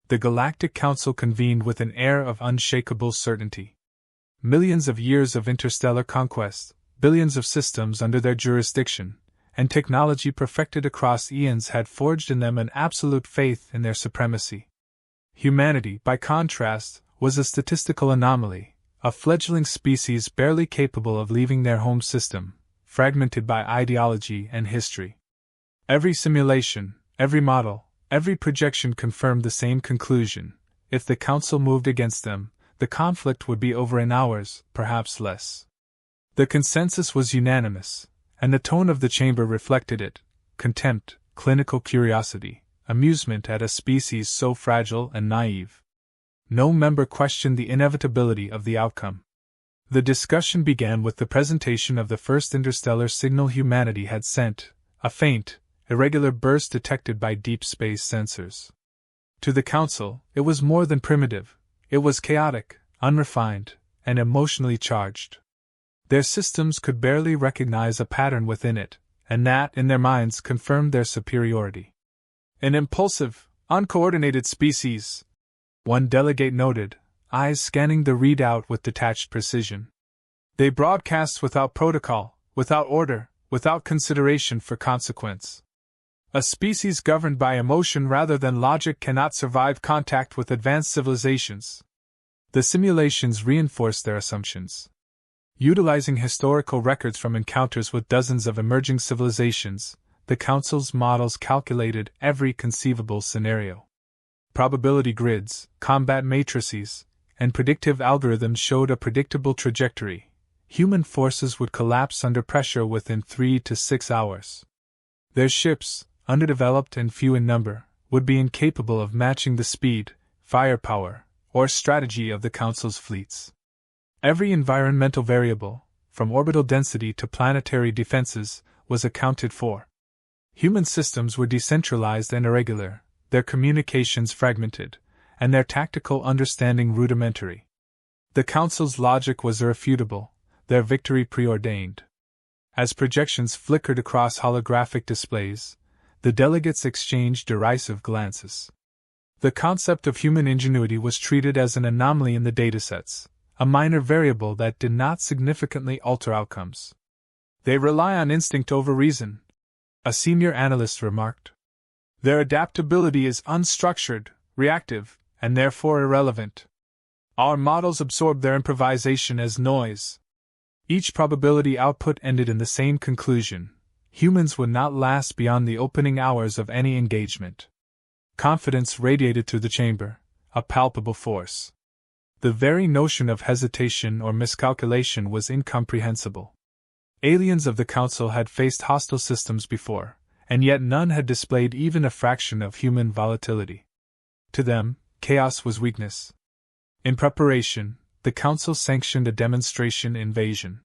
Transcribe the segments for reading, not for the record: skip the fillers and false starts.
The Galactic Council convened with an air of unshakable certainty. Millions of years of interstellar conquest, billions of systems under their jurisdiction, and technology perfected across eons had forged in them an absolute faith in their supremacy. Humanity, by contrast, was a statistical anomaly, a fledgling species barely capable of leaving their home system, fragmented by ideology and history. Every simulation, every model, every projection confirmed the same conclusion: if the Council moved against them, the conflict would be over in hours, perhaps less. The consensus was unanimous, and the tone of the chamber reflected it: contempt, clinical curiosity, amusement at a species so fragile and naive. No member questioned the inevitability of the outcome. The discussion began with the presentation of the first interstellar signal humanity had sent, a faint, irregular burst detected by deep space sensors. To the Council, it was more than primitive. It was chaotic, unrefined, and emotionally charged. Their systems could barely recognize a pattern within it, and that, in their minds, confirmed their superiority. An impulsive, uncoordinated species, one delegate noted, eyes scanning the readout with detached precision. They broadcast without protocol, without order, without consideration for consequence. A species governed by emotion rather than logic cannot survive contact with advanced civilizations. The simulations reinforced their assumptions. Utilizing historical records from encounters with dozens of emerging civilizations, the Council's models calculated every conceivable scenario. Probability grids, combat matrices, and predictive algorithms showed a predictable trajectory. Human forces would collapse under pressure within 3 to 6 hours. Their ships, underdeveloped and few in number, would be incapable of matching the speed, firepower, or strategy of the Council's fleets. Every environmental variable, from orbital density to planetary defenses, was accounted for. Human systems were decentralized and irregular, their communications fragmented, and their tactical understanding rudimentary. The Council's logic was irrefutable, their victory preordained. As projections flickered across holographic displays, the delegates exchanged derisive glances. The concept of human ingenuity was treated as an anomaly in the datasets, a minor variable that did not significantly alter outcomes. They rely on instinct over reason, a senior analyst remarked. Their adaptability is unstructured, reactive, and therefore irrelevant. Our models absorb their improvisation as noise. Each probability output ended in the same conclusion: humans would not last beyond the opening hours of any engagement. Confidence radiated through the chamber, a palpable force. The very notion of hesitation or miscalculation was incomprehensible. Aliens of the Council had faced hostile systems before, and yet none had displayed even a fraction of human volatility. To them, chaos was weakness. In preparation, the Council sanctioned a demonstration invasion.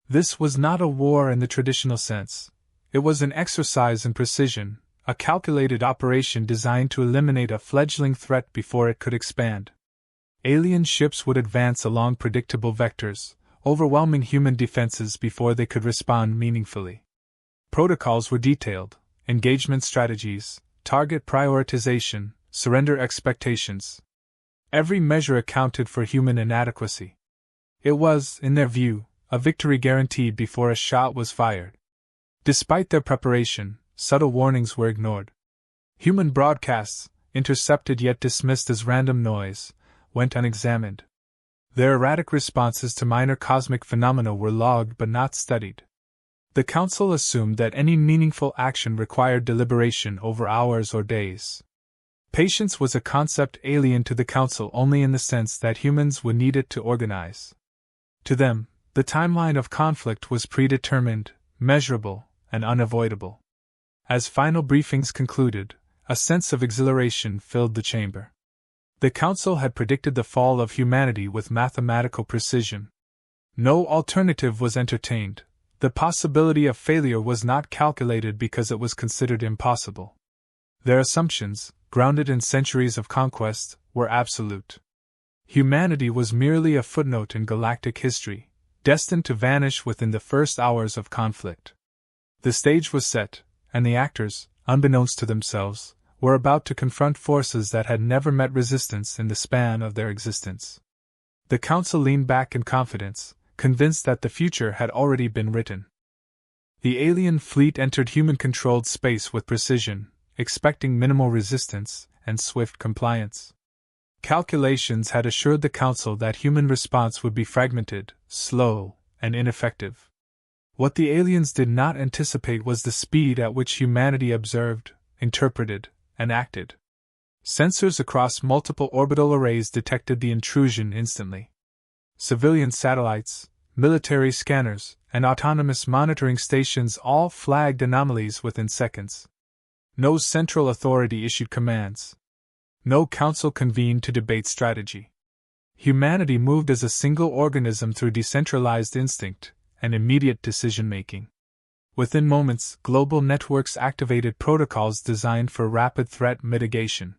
This was not a war in the traditional sense. It was an exercise in precision, a calculated operation designed to eliminate a fledgling threat before it could expand. Alien ships would advance along predictable vectors, overwhelming human defenses before they could respond meaningfully. Protocols were detailed: engagement strategies, target prioritization, surrender expectations. Every measure accounted for human inadequacy. It was, in their view, a victory guaranteed before a shot was fired. Despite their preparation, subtle warnings were ignored. Human broadcasts, intercepted yet dismissed as random noise, went unexamined. Their erratic responses to minor cosmic phenomena were logged but not studied. The Council assumed that any meaningful action required deliberation over hours or days. Patience was a concept alien to the Council only in the sense that humans would need it to organize. To them, the timeline of conflict was predetermined, measurable, and unavoidable. As final briefings concluded, a sense of exhilaration filled the chamber. The Council had predicted the fall of humanity with mathematical precision. No alternative was entertained. The possibility of failure was not calculated because it was considered impossible. Their assumptions, grounded in centuries of conquest, were absolute. Humanity was merely a footnote in galactic history, destined to vanish within the first hours of conflict. The stage was set, and the actors, unbeknownst to themselves, were about to confront forces that had never met resistance in the span of their existence. The Council leaned back in confidence, convinced that the future had already been written. The alien fleet entered human-controlled space with precision, expecting minimal resistance and swift compliance. Calculations had assured the Council that human response would be fragmented, slow, and ineffective. What the aliens did not anticipate was the speed at which humanity observed, interpreted, and acted. Sensors across multiple orbital arrays detected the intrusion instantly. Civilian satellites, military scanners, and autonomous monitoring stations all flagged anomalies within seconds. No central authority issued commands. No council convened to debate strategy. Humanity moved as a single organism through decentralized instinct and immediate decision-making. Within moments, global networks activated protocols designed for rapid threat mitigation.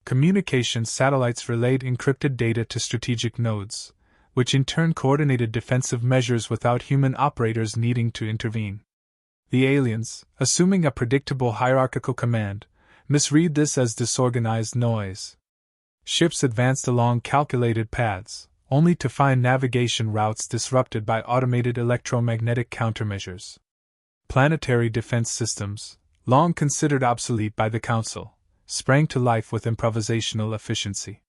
Communications satellites relayed encrypted data to strategic nodes, which in turn coordinated defensive measures without human operators needing to intervene. The aliens, assuming a predictable hierarchical command, misread this as disorganized noise. Ships advanced along calculated paths, only to find navigation routes disrupted by automated electromagnetic countermeasures. Planetary defense systems, long considered obsolete by the Council, sprang to life with improvisational efficiency.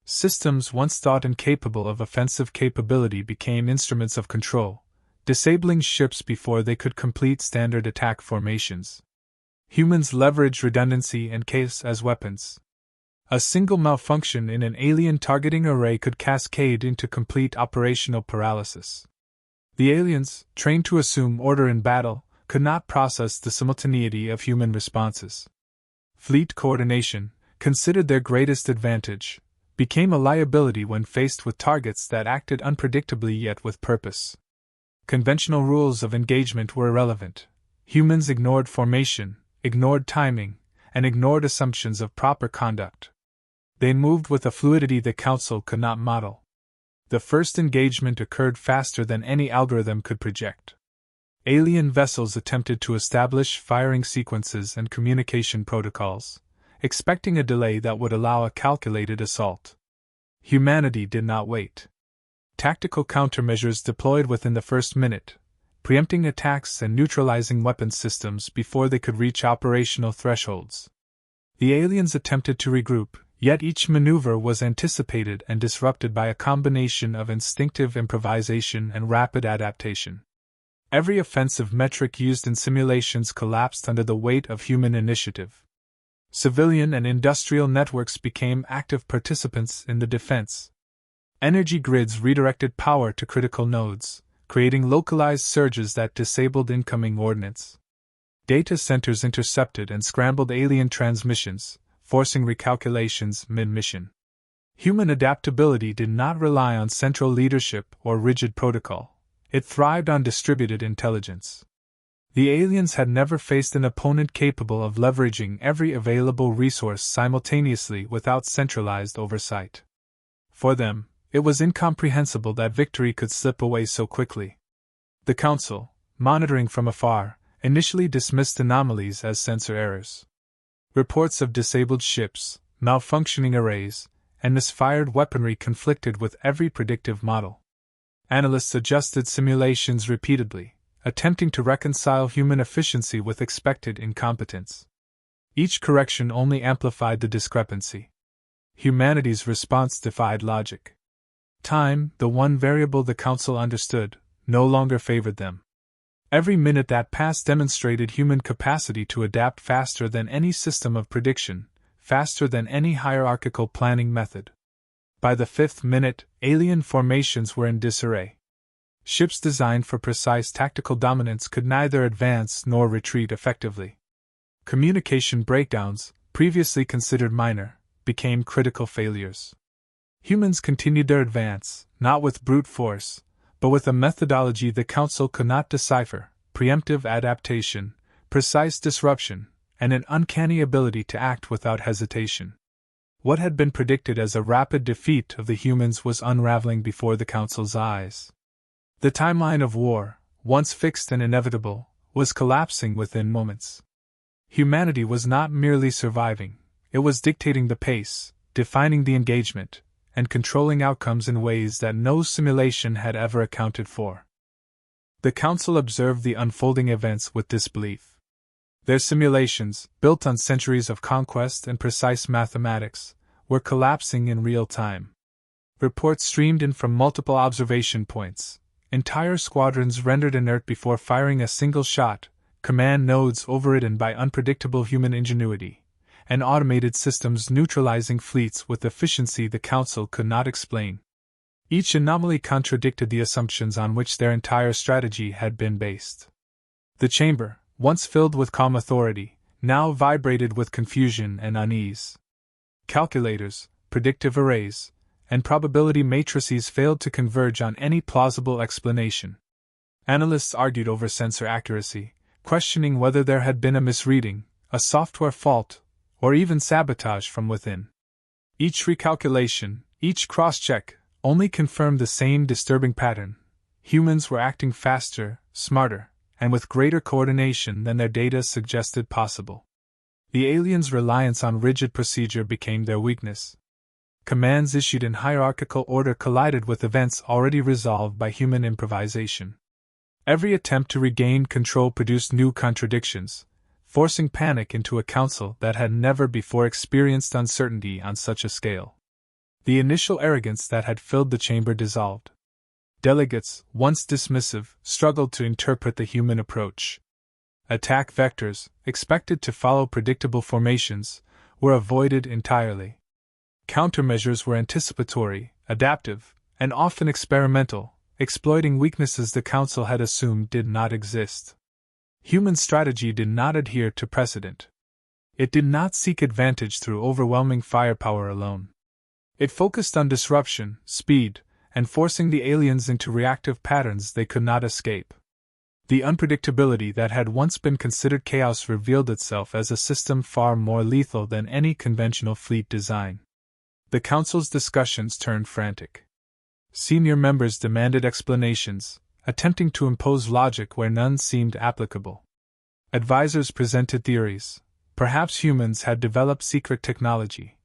Systems once thought incapable of offensive capability became instruments of control, disabling ships before they could complete standard attack formations. Humans leveraged redundancy and chaos as weapons. A single malfunction in an alien targeting array could cascade into complete operational paralysis. The aliens, trained to assume order in battle, could not process the simultaneity of human responses. Fleet coordination, considered their greatest advantage, became a liability when faced with targets that acted unpredictably yet with purpose. Conventional rules of engagement were irrelevant. Humans ignored formation, ignored timing, and ignored assumptions of proper conduct. They moved with a fluidity the Council could not model. The first engagement occurred faster than any algorithm could project. Alien vessels attempted to establish firing sequences and communication protocols, expecting a delay that would allow a calculated assault. Humanity did not wait. Tactical countermeasures deployed within the first minute, preempting attacks and neutralizing weapons systems before they could reach operational thresholds. The aliens attempted to regroup, yet each maneuver was anticipated and disrupted by a combination of instinctive improvisation and rapid adaptation. Every offensive metric used in simulations collapsed under the weight of human initiative. Civilian and industrial networks became active participants in the defense. Energy grids redirected power to critical nodes, creating localized surges that disabled incoming ordnance. Data centers intercepted and scrambled alien transmissions, forcing recalculations mid-mission. Human adaptability did not rely on central leadership or rigid protocol. It thrived on distributed intelligence. The aliens had never faced an opponent capable of leveraging every available resource simultaneously without centralized oversight. For them, it was incomprehensible that victory could slip away so quickly. The Council, monitoring from afar, initially dismissed anomalies as sensor errors. Reports of disabled ships, malfunctioning arrays, and misfired weaponry conflicted with every predictive model. Analysts adjusted simulations repeatedly, attempting to reconcile human efficiency with expected incompetence. Each correction only amplified the discrepancy. Humanity's response defied logic. Time, the one variable the Council understood, no longer favored them. Every minute that passed demonstrated human capacity to adapt faster than any system of prediction, faster than any hierarchical planning method. By the fifth minute, alien formations were in disarray. Ships designed for precise tactical dominance could neither advance nor retreat effectively. Communication breakdowns, previously considered minor, became critical failures. Humans continued their advance, not with brute force, but with a methodology the Council could not decipher: preemptive adaptation, precise disruption, and an uncanny ability to act without hesitation. What had been predicted as a rapid defeat of the humans was unraveling before the Council's eyes. The timeline of war, once fixed and inevitable, was collapsing within moments. Humanity was not merely surviving, it was dictating the pace, defining the engagement, and controlling outcomes in ways that no simulation had ever accounted for. The Council observed the unfolding events with disbelief. Their simulations, built on centuries of conquest and precise mathematics, were collapsing in real time. Reports streamed in from multiple observation points, entire squadrons rendered inert before firing a single shot, command nodes overridden by unpredictable human ingenuity, and automated systems neutralizing fleets with efficiency the Council could not explain. Each anomaly contradicted the assumptions on which their entire strategy had been based. The chamber, once filled with calm authority, now vibrated with confusion and unease. Calculators, predictive arrays, and probability matrices failed to converge on any plausible explanation. Analysts argued over sensor accuracy, questioning whether there had been a misreading, a software fault, or even sabotage from within. Each recalculation, each cross-check, only confirmed the same disturbing pattern. Humans were acting faster, smarter, and with greater coordination than their data suggested possible. The aliens' reliance on rigid procedure became their weakness. Commands issued in hierarchical order collided with events already resolved by human improvisation. Every attempt to regain control produced new contradictions, forcing panic into a council that had never before experienced uncertainty on such a scale. The initial arrogance that had filled the chamber dissolved. Delegates, once dismissive, struggled to interpret the human approach. Attack vectors, expected to follow predictable formations, were avoided entirely. Countermeasures were anticipatory, adaptive, and often experimental, exploiting weaknesses the Council had assumed did not exist. Human strategy did not adhere to precedent. It did not seek advantage through overwhelming firepower alone. It focused on disruption, speed, and forcing the aliens into reactive patterns they could not escape. The unpredictability that had once been considered chaos revealed itself as a system far more lethal than any conventional fleet design. The Council's discussions turned frantic. Senior members demanded explanations, attempting to impose logic where none seemed applicable. Advisors presented theories. Perhaps humans had developed secret technology.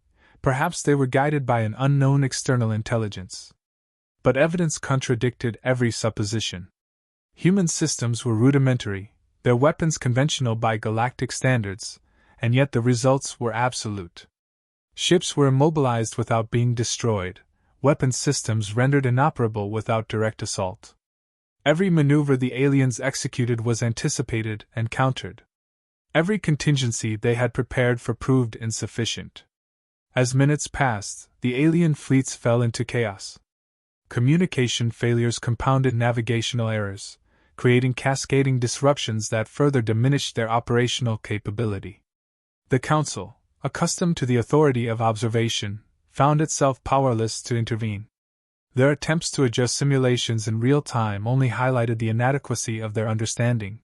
Perhaps they were guided by an unknown external intelligence. But evidence contradicted every supposition. Human systems were rudimentary, their weapons conventional by galactic standards, and yet the results were absolute. Ships were immobilized without being destroyed, weapon systems rendered inoperable without direct assault. Every maneuver the aliens executed was anticipated and countered. Every contingency they had prepared for proved insufficient. As minutes passed, the alien fleets fell into chaos. Communication failures compounded navigational errors, creating cascading disruptions that further diminished their operational capability. The Council, accustomed to the authority of observation, found itself powerless to intervene. Their attempts to adjust simulations in real time only highlighted the inadequacy of their understanding.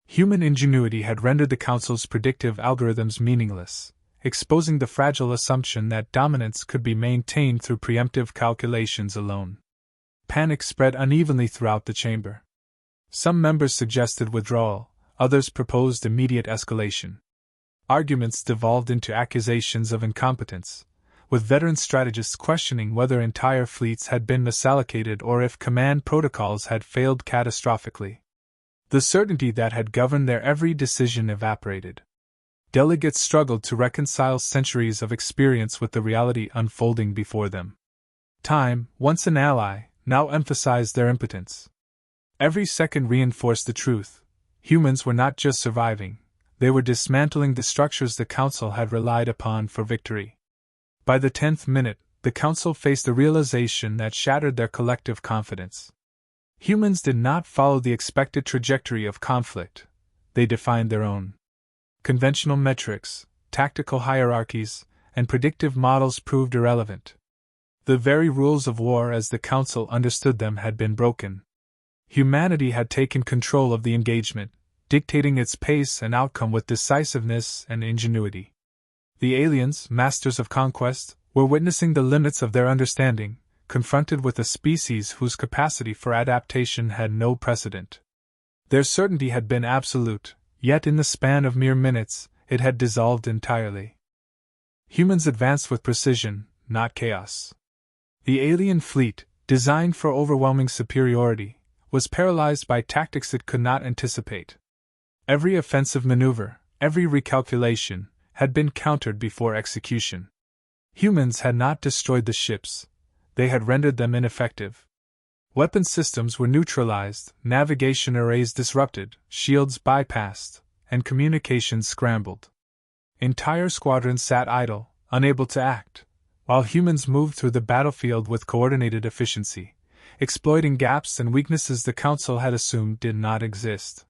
Human ingenuity had rendered the Council's predictive algorithms meaningless, exposing the fragile assumption that dominance could be maintained through preemptive calculations alone. Panic spread unevenly throughout the chamber. Some members suggested withdrawal, others proposed immediate escalation. Arguments devolved into accusations of incompetence, with veteran strategists questioning whether entire fleets had been misallocated or if command protocols had failed catastrophically. The certainty that had governed their every decision evaporated. Delegates struggled to reconcile centuries of experience with the reality unfolding before them. Time, once an ally, now emphasized their impotence. Every second reinforced the truth. Humans were not just surviving, they were dismantling the structures the Council had relied upon for victory. By the 10th minute, the Council faced a realization that shattered their collective confidence. Humans did not follow the expected trajectory of conflict, they defined their own. Conventional metrics, tactical hierarchies, and predictive models proved irrelevant. The very rules of war as the Council understood them had been broken. Humanity had taken control of the engagement, dictating its pace and outcome with decisiveness and ingenuity. The aliens, masters of conquest, were witnessing the limits of their understanding, confronted with a species whose capacity for adaptation had no precedent. Their certainty had been absolute, yet in the span of mere minutes, it had dissolved entirely. Humans advanced with precision, not chaos. The alien fleet, designed for overwhelming superiority, was paralyzed by tactics it could not anticipate. Every offensive maneuver, every recalculation, had been countered before execution. Humans had not destroyed the ships, they had rendered them ineffective. Weapon systems were neutralized, navigation arrays disrupted, shields bypassed, and communications scrambled. Entire squadrons sat idle, unable to act, while humans moved through the battlefield with coordinated efficiency, exploiting gaps and weaknesses the Council had assumed did not exist.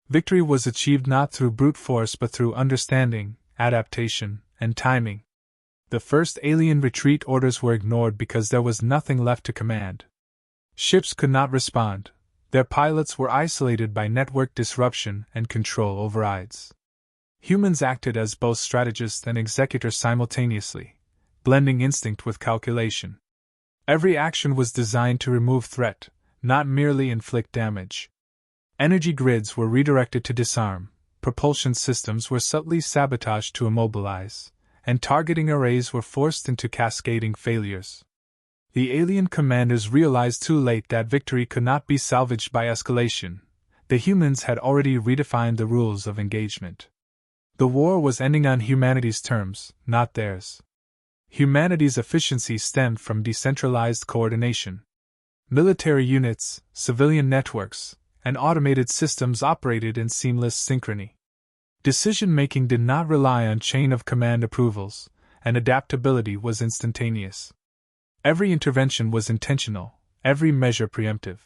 Victory was achieved not through brute force but through understanding, adaptation, and timing. The first alien retreat orders were ignored because there was nothing left to command. Ships could not respond, their pilots were isolated by network disruption and control overrides. Humans acted as both strategist and executor simultaneously, blending instinct with calculation. Every action was designed to remove threat, not merely inflict damage. Energy grids were redirected to disarm, propulsion systems were subtly sabotaged to immobilize, and targeting arrays were forced into cascading failures. The alien commanders realized too late that victory could not be salvaged by escalation. The humans had already redefined the rules of engagement. The war was ending on humanity's terms, not theirs. Humanity's efficiency stemmed from decentralized coordination. Military units, civilian networks, and automated systems operated in seamless synchrony. Decision-making did not rely on chain-of-command approvals, and adaptability was instantaneous. Every intervention was intentional, every measure preemptive.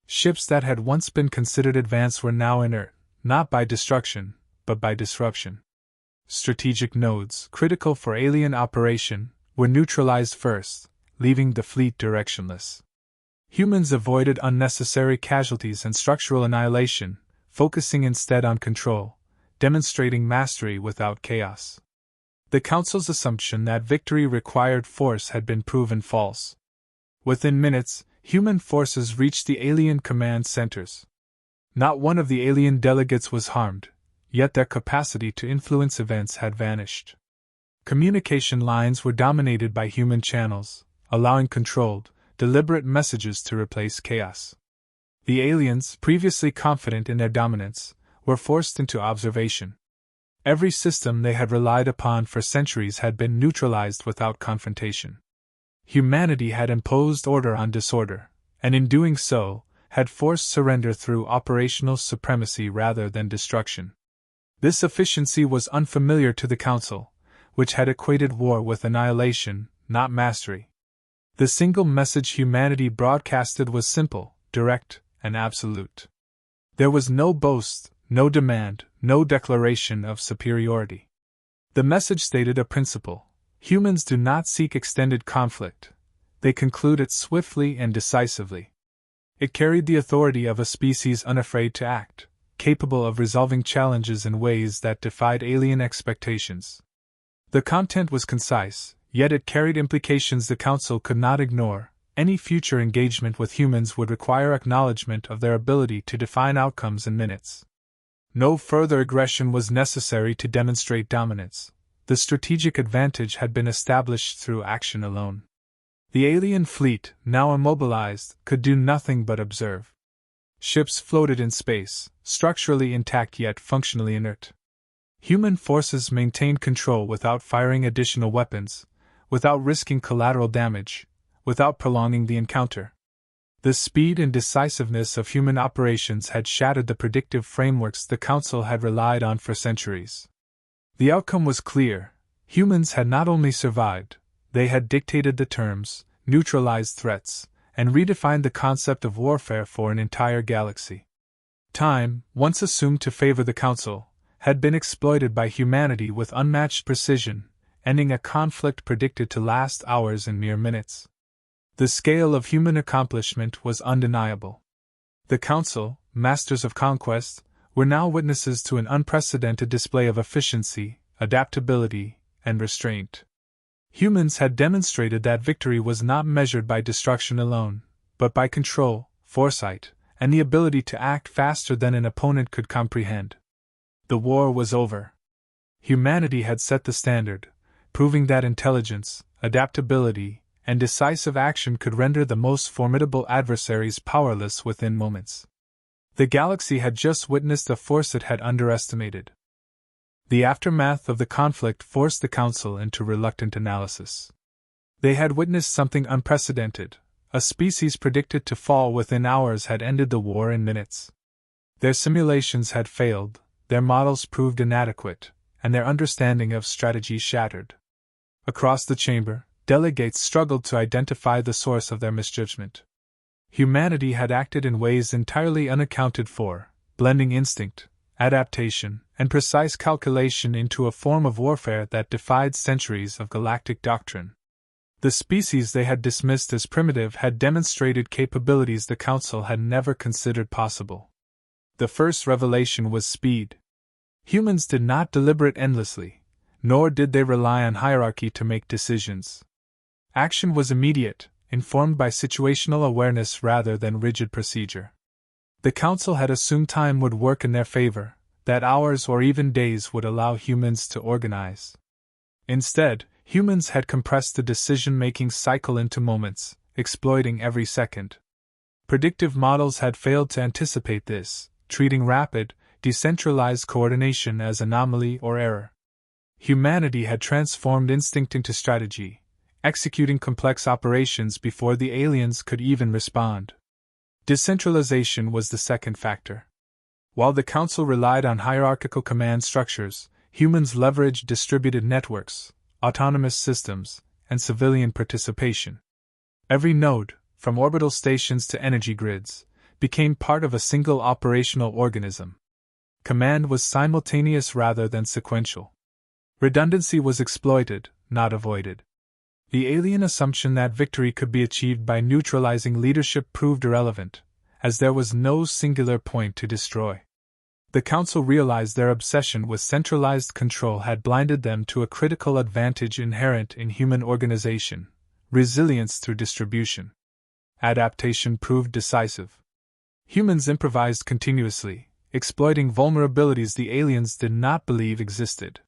Ships that had once been considered advanced were now inert, not by destruction, but by disruption. Strategic nodes, critical for alien operation, were neutralized first, leaving the fleet directionless. Humans avoided unnecessary casualties and structural annihilation, focusing instead on control, demonstrating mastery without chaos. The Council's assumption that victory required force had been proven false. Within minutes, human forces reached the alien command centers. Not one of the alien delegates was harmed, yet their capacity to influence events had vanished. Communication lines were dominated by human channels, allowing controlled, deliberate messages to replace chaos. The aliens, previously confident in their dominance, were forced into observation. Every system they had relied upon for centuries had been neutralized without confrontation. Humanity had imposed order on disorder, and in doing so, had forced surrender through operational supremacy rather than destruction. This efficiency was unfamiliar to the Council, which had equated war with annihilation, not mastery. The single message humanity broadcasted was simple, direct, and absolute. There was no boast, no demand, no declaration of superiority. The message stated a principle: humans do not seek extended conflict, they conclude it swiftly and decisively. It carried the authority of a species unafraid to act, capable of resolving challenges in ways that defied alien expectations. The content was concise, yet it carried implications the Council could not ignore. Any future engagement with humans would require acknowledgement of their ability to define outcomes in minutes. No further aggression was necessary to demonstrate dominance. The strategic advantage had been established through action alone. The alien fleet, now immobilized, could do nothing but observe. Ships floated in space, structurally intact yet functionally inert. Human forces maintained control without firing additional weapons, without risking collateral damage, without prolonging the encounter. The speed and decisiveness of human operations had shattered the predictive frameworks the Council had relied on for centuries. The outcome was clear: humans had not only survived, they had dictated the terms, neutralized threats, and redefined the concept of warfare for an entire galaxy. Time, once assumed to favor the Council, had been exploited by humanity with unmatched precision, ending a conflict predicted to last hours in mere minutes. The scale of human accomplishment was undeniable. The Council, masters of conquest, were now witnesses to an unprecedented display of efficiency, adaptability, and restraint. Humans had demonstrated that victory was not measured by destruction alone, but by control, foresight, and the ability to act faster than an opponent could comprehend. The war was over. Humanity had set the standard, proving that intelligence, adaptability, and decisive action could render the most formidable adversaries powerless within moments. The galaxy had just witnessed a force it had underestimated. The aftermath of the conflict forced the Council into reluctant analysis. They had witnessed something unprecedented. A species predicted to fall within hours had ended the war in minutes. Their simulations had failed, their models proved inadequate, and their understanding of strategy shattered. Across the chamber, delegates struggled to identify the source of their misjudgment. Humanity had acted in ways entirely unaccounted for, blending instinct, adaptation, and precise calculation into a form of warfare that defied centuries of galactic doctrine. The species they had dismissed as primitive had demonstrated capabilities the Council had never considered possible. The first revelation was speed. Humans did not deliberate endlessly, nor did they rely on hierarchy to make decisions. Action was immediate, informed by situational awareness rather than rigid procedure. The Council had assumed time would work in their favor, that hours or even days would allow humans to organize. Instead, humans had compressed the decision-making cycle into moments, exploiting every second. Predictive models had failed to anticipate this, treating rapid, decentralized coordination as anomaly or error. Humanity had transformed instinct into strategy, executing complex operations before the aliens could even respond. Decentralization was the second factor. While the Council relied on hierarchical command structures, humans leveraged distributed networks, autonomous systems, and civilian participation. Every node, from orbital stations to energy grids, became part of a single operational organism. Command was simultaneous rather than sequential. Redundancy was exploited, not avoided. The alien assumption that victory could be achieved by neutralizing leadership proved irrelevant, as there was no singular point to destroy. The Council realized their obsession with centralized control had blinded them to a critical advantage inherent in human organization: resilience through distribution. Adaptation proved decisive. Humans improvised continuously, exploiting vulnerabilities the aliens did not believe existed.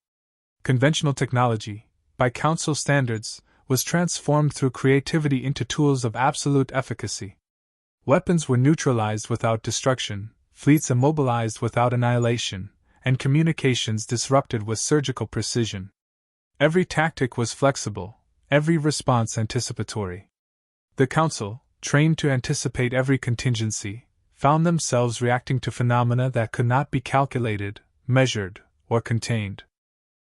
Conventional technology, by Council standards, was transformed through creativity into tools of absolute efficacy. Weapons were neutralized without destruction, fleets immobilized without annihilation, and communications disrupted with surgical precision. Every tactic was flexible, every response anticipatory. The Council, trained to anticipate every contingency, found themselves reacting to phenomena that could not be calculated, measured, or contained.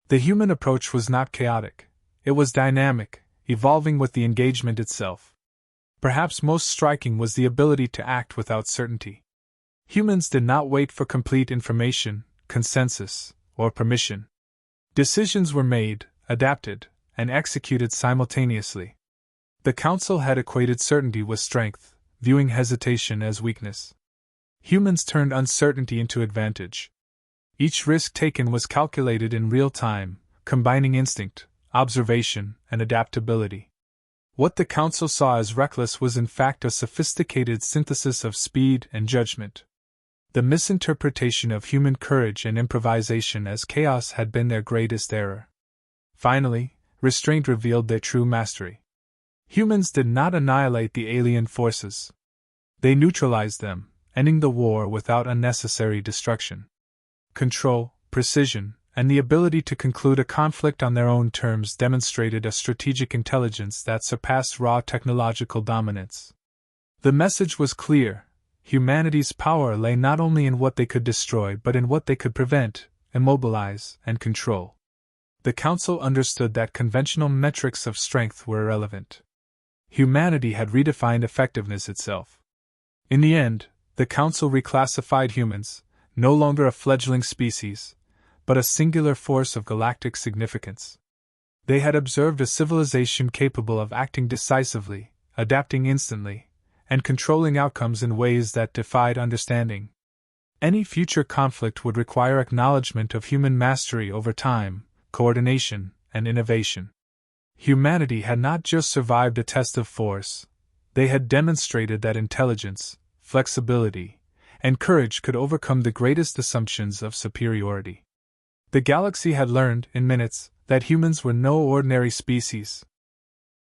The human approach was not chaotic, it was dynamic, evolving with the engagement itself. Perhaps most striking was the ability to act without certainty. Humans did not wait for complete information, consensus, or permission. Decisions were made, adapted, and executed simultaneously. The Council had equated certainty with strength, viewing hesitation as weakness. Humans turned uncertainty into advantage. Each risk taken was calculated in real time, combining instinct, observation, and adaptability. What the Council saw as reckless was in fact a sophisticated synthesis of speed and judgment. The misinterpretation of human courage and improvisation as chaos had been their greatest error. Finally, restraint revealed their true mastery. Humans did not annihilate the alien forces. They neutralized them, ending the war without unnecessary destruction. Control, precision, and the ability to conclude a conflict on their own terms demonstrated a strategic intelligence that surpassed raw technological dominance. The message was clear: humanity's power lay not only in what they could destroy but in what they could prevent, immobilize, and control. The Council understood that conventional metrics of strength were irrelevant. Humanity had redefined effectiveness itself. In the end, the Council reclassified humans, no longer a fledgling species, but a singular force of galactic significance. They had observed a civilization capable of acting decisively, adapting instantly, and controlling outcomes in ways that defied understanding. Any future conflict would require acknowledgement of human mastery over time, coordination, and innovation. Humanity had not just survived a test of force, they had demonstrated that intelligence, flexibility, and courage could overcome the greatest assumptions of superiority. The galaxy had learned, in minutes, that humans were no ordinary species,